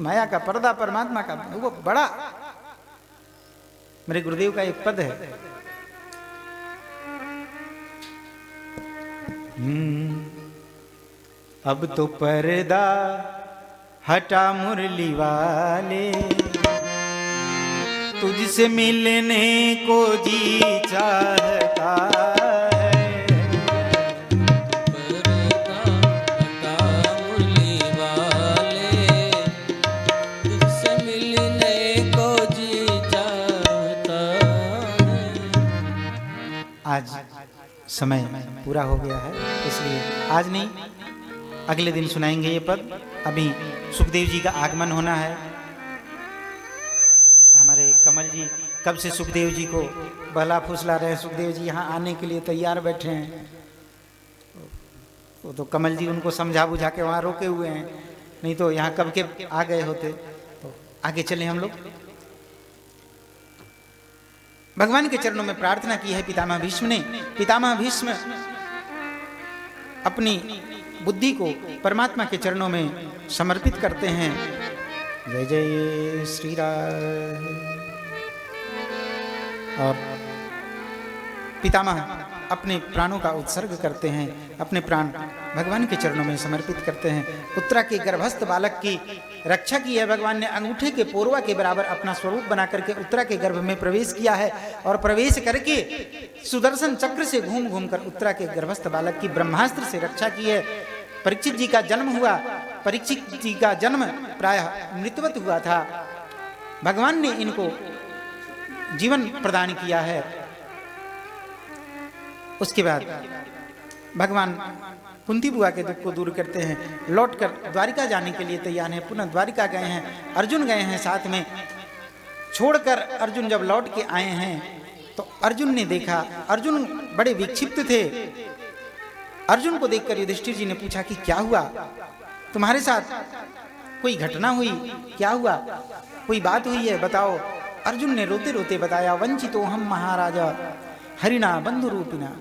माया का पर्दा परमात्मा का वो बड़ा मेरे गुरुदेव का एक पद है। अब तो पर्दा हटा मुरली वाले, तुझसे मिलने को जी चाहता है। पर्दा हटा मुरली वाले, तुझसे मिलने को जी चाहता है। आज समय पूरा हो गया है, इसलिए आज नहीं अगले दिन सुनाएंगे ये पद। अभी सुखदेव जी का आगमन होना है। हमारे कमल जी कब से सुखदेव जी को बहला फुसला रहे हैं, सुखदेव जी यहाँ आने के लिए तैयार बैठे हैं। वो तो कमल जी उनको समझा बुझा के वहाँ रोके हुए हैं, नहीं तो यहाँ कब के आ गए होते। तो आगे चले हम लोग। भगवान के चरणों में प्रार्थना की है पितामह भीष्म ने। पितामह भीष्म अपनी बुद्धि को परमात्मा के चरणों में समर्पित करते हैं। जय जय श्री राम। और पितामह अपने प्राणों का उत्सर्ग करते हैं, अपने प्राण भगवान के चरणों में समर्पित करते हैं। उत्तरा के गर्भस्थ बालक की रक्षा की है भगवान ने। अंगूठे के पोरवा के बराबर अपना स्वरूप बना करके उत्तरा के गर्भ में प्रवेश किया है और प्रवेश करके सुदर्शन चक्र से घूम घूम कर उत्तरा के गर्भस्थ बालक की ब्रह्मास्त्र से रक्षा की है। परीक्षित जी का जन्म हुआ। परीक्षित जी का जन्म प्रायः मृतवत हुआ था। भगवान ने इनको जीवन प्रदान किया है। उसके बाद भगवान कुंती बुआ के दुख को दूर करते हैं, लौटकर द्वारिका जाने के लिए तैयार हैं। पुनः द्वारिका गए हैं, अर्जुन गए हैं साथ में। छोड़कर अर्जुन जब लौट के आए हैं तो अर्जुन ने देखा, अर्जुन बड़े विक्षिप्त थे। अर्जुन को देखकर युधिष्ठिर जी ने पूछा कि क्या हुआ, तुम्हारे साथ कोई घटना हुई, क्या हुआ, कोई बात हुई है, बताओ। अर्जुन ने रोते रोते बताया, वंचितो हम महाराजा हरिणा बंधु रूपिना,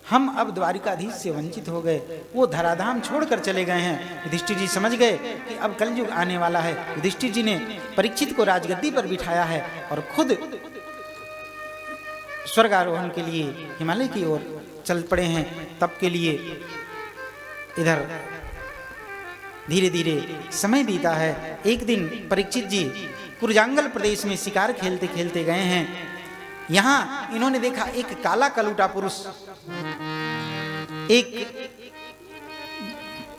हम अब द्वारिकाधीश से वंचित हो गए। वो धराधाम छोड़कर चले गए हैं। युधिष्ठिर जी समझ गए कि अब कलयुग आने वाला है। युधिष्ठिर जी ने परीक्षित को राजगद्दी पर बिठाया है और खुद स्वर्गारोहण के लिए हिमालय की ओर चल पड़े हैं। तब के लिए इधर धीरे धीरे समय बीता है। एक दिन परीक्षित जी कुरजांगल प्रदेश में शिकार खेलते खेलते गए हैं। यहाँ इन्होंने देखा एक काला कलूटा पुरुष एक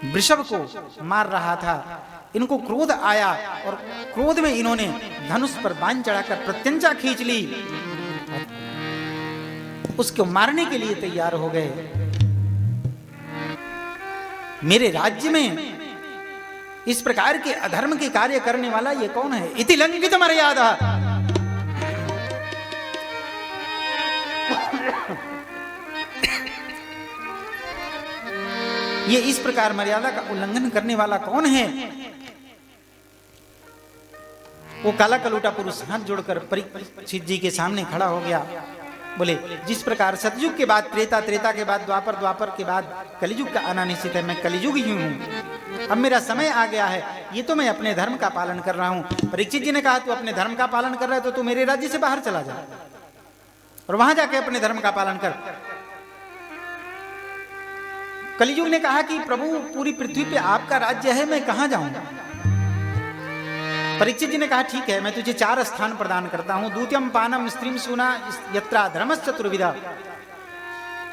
वृषभ को मार रहा था। इनको क्रोध आया और क्रोध में इन्होंने धनुष पर बाण चढ़ाकर प्रत्यंचा खींच ली, उसको मारने के लिए तैयार हो गए। मेरे राज्य में इस प्रकार के अधर्म के कार्य करने वाला ये कौन है? इति लंघित मर्यादा। ये इस प्रकार मर्यादा का उल्लंघन करने वाला कौन है? वो काला कलूटा पुरुष हाथ जोड़कर परीक्षित जी के सामने खड़ा हो गया। बोले, जिस प्रकार सतयुग के बाद त्रेता, त्रेता के बाद द्वापर, द्वापर के बाद कलियुग का आना निश्चित है, मैं कलियुग ही हूं। अब मेरा समय आ गया है, ये तो मैं अपने धर्म का पालन कर रहा हूं। परीक्षित जी ने कहा, तू अपने धर्म का पालन कर रहा है तो तू मेरे राज्य से बाहर चला जा और वहां जाके अपने धर्म का पालन कर। कलियुग ने कहा कि प्रभु, पूरी पृथ्वी पे आपका राज्य है, मैं कहां जाऊंगा? परीक्षित जी ने कहा, ठीक है, मैं तुझे 4 स्थान प्रदान करता हूं। द्वितीयम पानम स्त्रीम सुना यत्रा धर्मश्चतुर्विधा,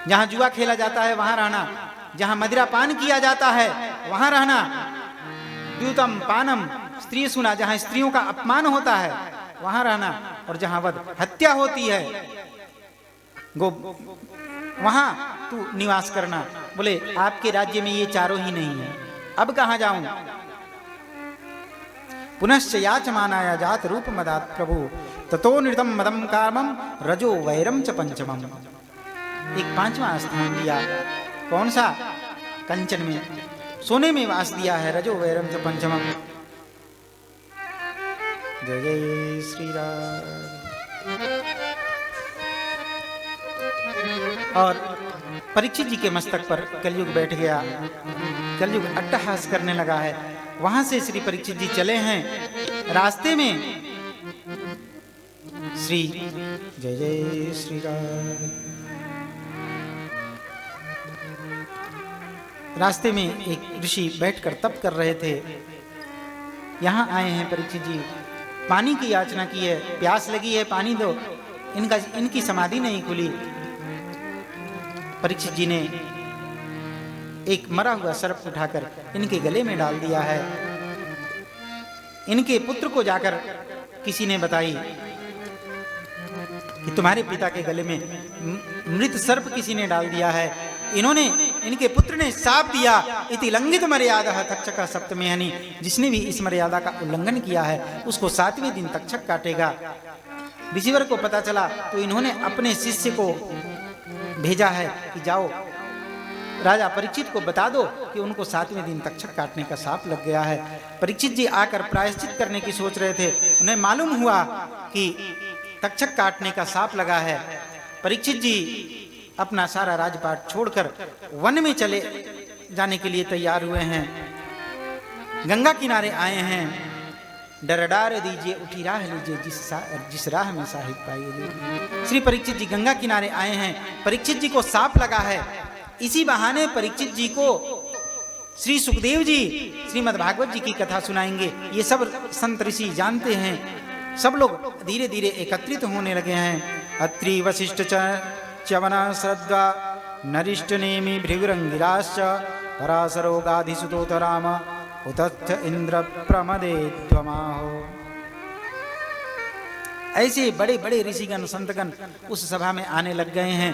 जहां जुआ खेला जाता है वहां रहना, जहां मदिरा पान किया जाता है वहां रहना। द्वितीयम पानम स्त्री सुना, जहां स्त्रियों का अपमान होता है वहां रहना, और जहां वध हत्या होती है वहां तू निवास करना। बोले, आपके राज्य में ये चारों ही नहीं है, अब कहां जाऊं? पुनश्च याचमानाया जात रूप मदात प्रभु, ततो नृतम मदम कामम रजो वैरम च पंचमम। एक 5वां स्थान दिया। कौन सा? कंचन में, सोने में वास दिया है, रजो वैरम च पंचमम। जय जय श्री राम। और परीक्षित जी के मस्तक पर कलयुग बैठ गया। कलयुग अट्टहास करने लगा है। वहां से श्री परीक्षित जी चले हैं। रास्ते में श्री जय जय श्री राम, रास्ते में एक ऋषि बैठकर तप कर रहे थे। यहाँ आए हैं परीक्षित जी, पानी की याचना की है, प्यास लगी है, पानी दो। इनकी समाधि नहीं खुली। परीक्षित जी ने एक मरा हुआ सर्प उठाकर इनके गले में डाल दिया है। इनके पुत्र को जाकर किसी ने बताई कि तुम्हारे पिता के गले में मृत सर्प किसी ने डाल दिया है। इनके पुत्र ने शाप दिया, इति लंघित मर्यादा तक्षक सप्तमेहनि, जिसने भी इस मर्यादा का उल्लंघन किया है उसको 7वें दिन तक्षक काटेगा। रिसीवर को पता चला तो इन्होंने अपने शिष्य को भेजा है कि जाओ राजा परीक्षित को बता दो कि उनको 7वें दिन तक्षक काटने का शाप लग गया है। परीक्षित जी आकर प्रायश्चित करने की सोच रहे थे। उन्हें मालूम हुआ कि तक्षक काटने का शाप लगा है। परीक्षित जी अपना सारा राजपाट छोड़कर वन में चले जाने के लिए तैयार हुए हैं। गंगा किनारे आए हैं। डरडार दीजिए उठी राह लीजिए, जिस राह में साहिब पाइए। श्री परीक्षित जी गंगा किनारे आए हैं। परीक्षित जी को सांप लगा है। इसी बहाने परीक्षित जी को श्री सुखदेव जी श्रीमद् भागवत जी की कथा सुनाएंगे। ये सब संत ऋषि जानते हैं। सब लोग धीरे धीरे एकत्रित होने लगे हैं। अत्रि वशिष्ठ च्यवना श्रद्धा नरिष्ठ नेमि भृगुरंगिराश्च पराशरो गाधिसुतोत राम उतस्थ इंद्र प्रमदे त्वमाहो। ऐसे बड़े बड़े ऋषिगण संतगण उस सभा में आने लग गए हैं।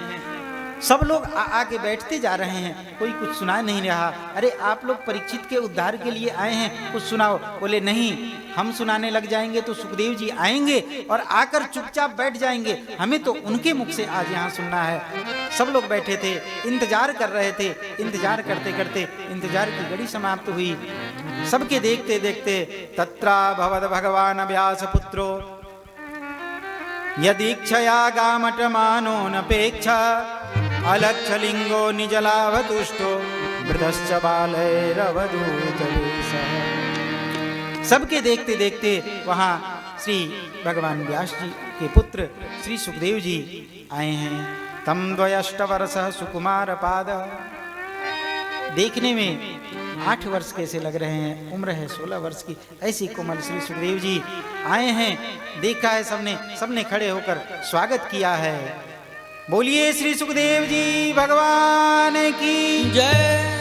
सब लोग आके बैठते जा रहे हैं। कोई कुछ सुना नहीं रहा। अरे आप लोग परीक्षित के उद्धार के लिए आए हैं, कुछ सुनाओ। बोले नहीं, हम सुनाने लग जाएंगे तो सुखदेव जी आएंगे और आकर चुपचाप बैठ जाएंगे। हमें तो उनके मुख से आज यहाँ सुनना है। सब लोग बैठे थे, इंतजार कर रहे थे। इंतजार करते करते इंतजार की घड़ी समाप्त हुई। सबके देखते देखते तत्रा भवद भगवान व्यास पुत्रो यदीक्षया गामटमानो नपेक्षा अलक्षलिंगो निजलावतुष्टो वृद्धश्च बालैरवधूतवेशः। सबके देखते देखते वहाँ श्री भगवान व्यास जी के पुत्र श्री सुखदेव जी आए हैं। तम द्वयष्टवर्षः सुकुमार पाद। देखने में 8 वर्ष कैसे लग रहे हैं, उम्र है 16 वर्ष की। ऐसी कोमल श्री सुखदेव जी आए हैं। देखा है सबने खड़े होकर स्वागत किया है। बोलिए श्री सुखदेव जी भगवान की जय।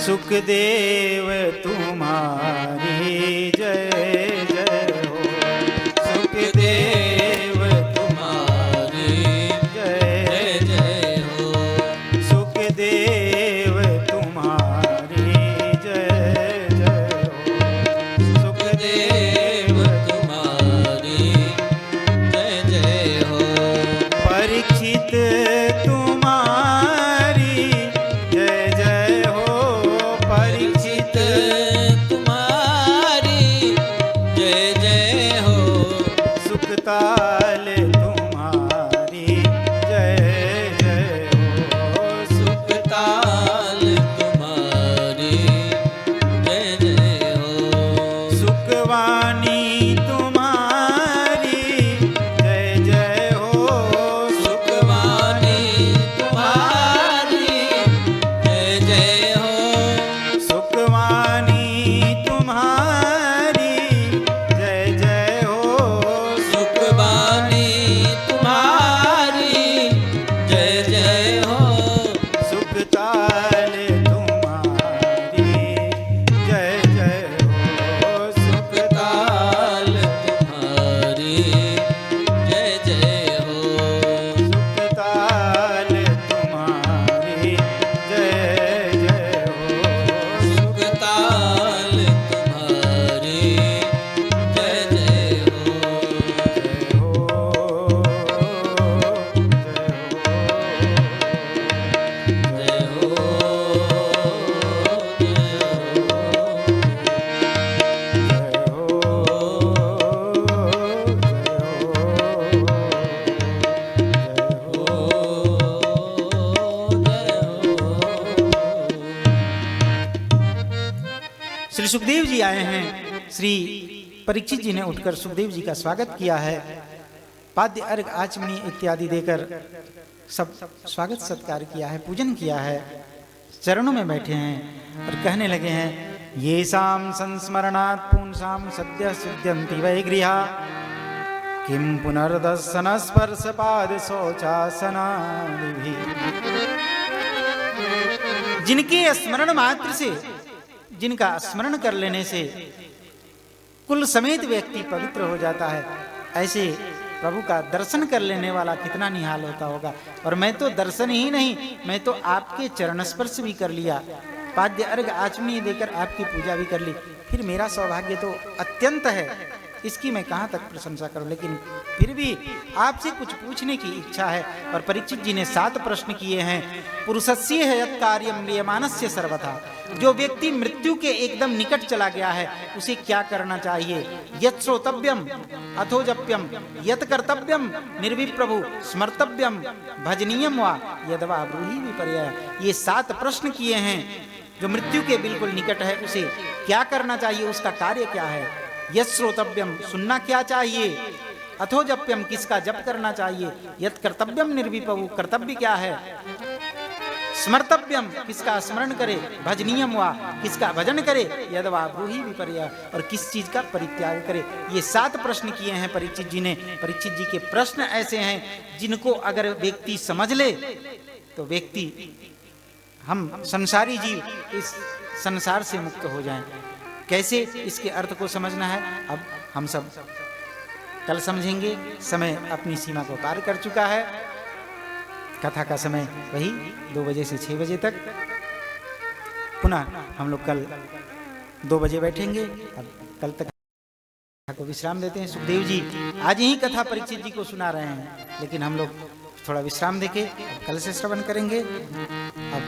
सुखदेव तुम्हारी जय जय हो। सुखदेव तुम्हारी जय जय हो। सुखदेव तुम्हारी जय जय हो। सुखदेव तुम्हारी जय जय हो। परीक्षित तुम्हारी जय जय हो। परीक्षित तुम्हारी जय श्री सुखदेव जी आए हैं। श्री परीक्षित जी ने उठकर सुखदेव जी का स्वागत किया है। पाद्य अर्घ आचमनी इत्यादि देकर सब स्वागत सत्कार किया है, पूजन किया है, चरणों में बैठे हैं और कहने लगे हैं ये शाम संस्मरणात् पुंसाम सद्य सिद्ध्यन्ति वै गृहा किम पुनर्दर्शन स्पर्श पाद शौचासनादिभिः। जिनके स्मरण मात्र से, जिनका स्मरण कर लेने से कुल समेत व्यक्ति पवित्र हो जाता है, ऐसे प्रभु का दर्शन कर लेने वाला कितना निहाल होता होगा। और मैं तो दर्शन ही नहीं, मैं तो आपके चरण स्पर्श भी कर लिया, पाद्य अर्घ आचमनी देकर आपकी पूजा भी कर ली, फिर मेरा सौभाग्य तो अत्यंत है, इसकी मैं कहाँ तक प्रशंसा करूं। लेकिन फिर भी आपसे कुछ पूछने की इच्छा है। और परीक्षित जी ने 7 प्रश्न किए हैं। पुरुषस्य है यत् कार्यं म्रियमाणस्य सर्वथा, जो व्यक्ति मृत्यु के एकदम निकट चला गया है उसे क्या करना चाहिए। यत् श्रोतव्यम अथोजप्यम यत् कर्तव्यम निर्विप्रभु स्मर्तव्यम भजनीयम वा यद्वा ब्रूहि विपर्यय। ये 7 प्रश्न किए हैं। जो मृत्यु के बिल्कुल निकट है उसे क्या करना चाहिए, उसका कार्य क्या है। यत् श्रोतव्यम सुनना क्या चाहिए, अथोजप्यम किसका जप करना चाहिए, यत् कर्तव्यम निर्विप्रभु कर्तव्य क्या है, स्मर्तव्यम किसका स्मरण करे, भजनीयम वा किसका भजन करे, यद्वा ब्रूहि विपर्यय और किस चीज का परित्याग करे। ये 7 प्रश्न किए हैं परीक्षित जी ने। परीक्षित जी के प्रश्न ऐसे हैं जिनको अगर व्यक्ति समझ ले तो व्यक्ति, हम संसारी जीव इस संसार से मुक्त हो जाएं। कैसे, इसके अर्थ को समझना है अब हम सब कल समझेंगे। समय अपनी सीमा को पार कर चुका है। कथा का समय वही 2 बजे से 6 बजे तक। पुनः हम लोग कल 2 बजे बैठेंगे। अब कल तक कथा को विश्राम देते हैं। सुखदेव जी आज ही कथा परीक्षित जी को सुना रहे हैं, लेकिन हम लोग थोड़ा विश्राम देके कल से श्रवण करेंगे। अब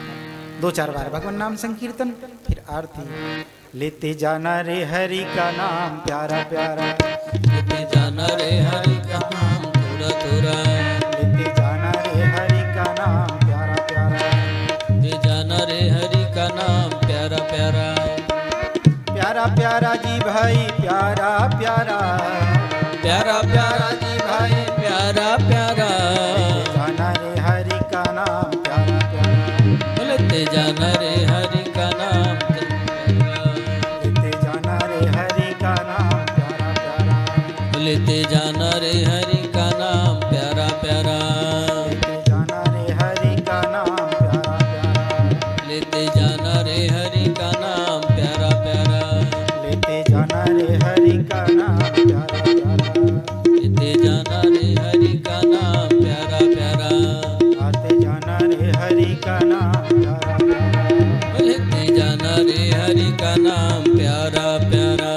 2-4 बार भगवान नाम संकीर्तन, फिर आरती। लेते जाना रे हरि का नाम प्यारा प्यारा, लेते जाना रे हरि का नाम थोड़ा थोड़ा, लेते जाना रे हरि का नाम प्यारा प्यारा, लेते जाना रे हरि का नाम प्यारा प्यारा, प्यारा प्यारा जी भाई प्यारा प्यारा, प्यारा प्यारा जी भाई प्यारा प्यारा, जाना रे हरि का नाम प्यारा प्यारा, लेते जाना रे हरि का नाम लेते जाना रे हरि का नाम प्यारा प्यारा, लेते जाना रे हरि का नाम प्यारा प्यारा, लेते जाना रे हरि का नाम प्यारा प्यारा, लेते जाना रे हरि का नाम प्यारा प्यारा, आते जाना रे हरि का नाम प्यारा प्यारा, लेते जाना रे हरि का नाम प्यारा प्यारा।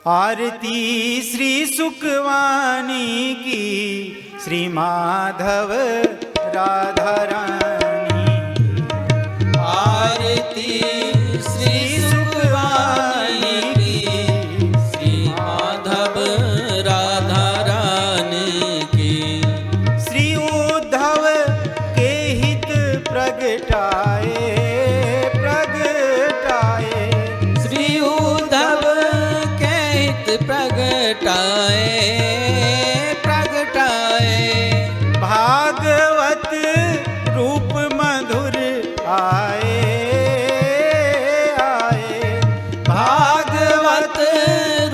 आरती श्री सुखवानी की, श्री माधव राधा रानी की। आरती श्री सुखवानी की, श्री माधव राधा रानी की। श्री उद्धव के हित प्रगटाए प्रगटाए, श्री उद्धव प्रगटाए प्रगटाए, भागवत रूप मधुर आए आए, भागवत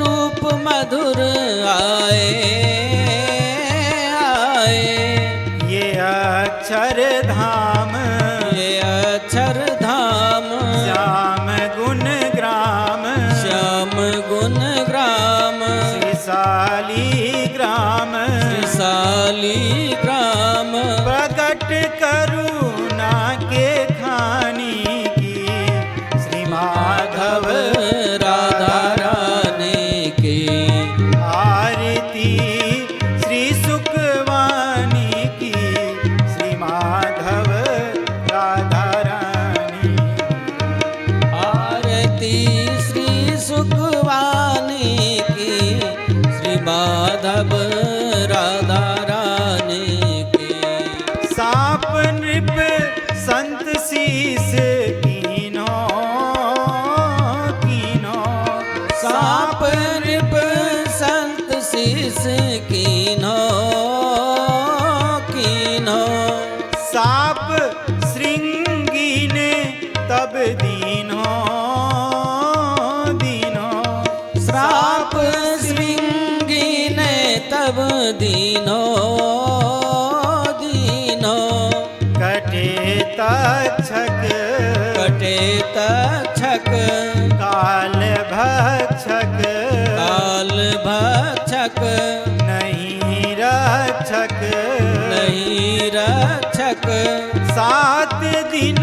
रूप मधुर आए आए। ये अक्षर धाम, ये अक्षर धाम, श्याम गुण ग्राम, श्याम गुण ग्राम, श्रीशाली ग्राम, श्रीशाली ग्राम। प्रकट करुणा के खानी की, श्री माधव राधा रानी की। आरती श्री सुखवानी की, श्री माधव राधा रानी। आरती श्री सुखवानी की, श्री माधव राधा रानी की। दीनो दीनो कटे तक्षक कटे तक्षक काल भक्षक काल भक्षक नहीं रक्षक नहीं रक्षक 7 दिन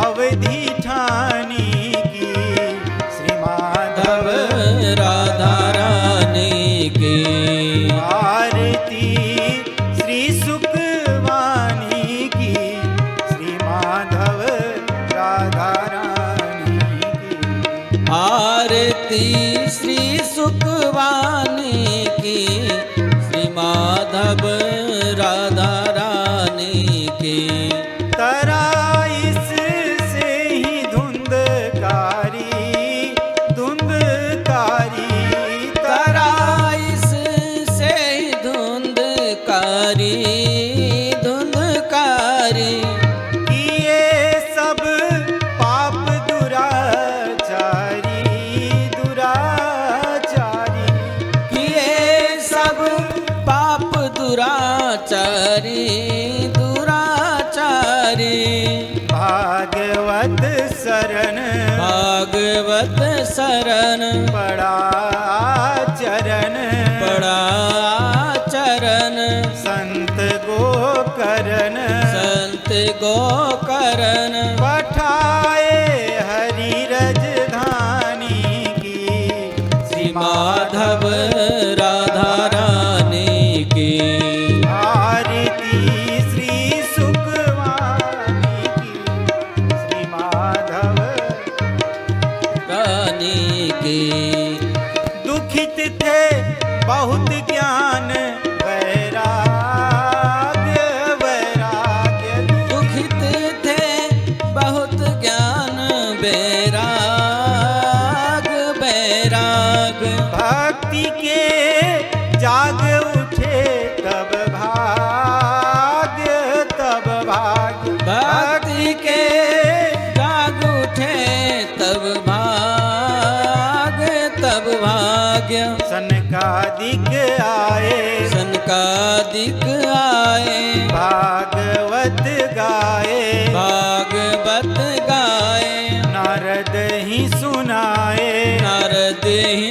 अवधि ठानी की श्री माधव राधा रानी की आरती श्री सुखवानी की श्री माधव राधा रानी की आरती श्री सुखवानी की श्री माधव राधा रानी की तराइस से ही धुंधकारी धुंधकारी तराइस से ही धुंधकारी धुंधकारी किए सब पाप दुराचारी दुराचारी किए सब पाप दुराचारी दुराचारी भागवत शरण भागवत शरण बड़ा चरण बड़ा चरण संत गो करण संत गोकरण पठाए हरि रजधानी की श्री माधव राधा रानी की आरती श्री सुखवानी की श्री माधव रानी की दुखित थे बहुत ज्ञान वैराग्य वैराग्य दुखित थे बहुत ज्ञान बैराग बैराग भक्ति के जाग उठे तब भाग्य तब भाग्य भक्ति के जाग उठे तब भाग्य सनकादिक आए सनकादिक आए भागवत गाए भागवत गाए नारद ही सुनाए नारद ही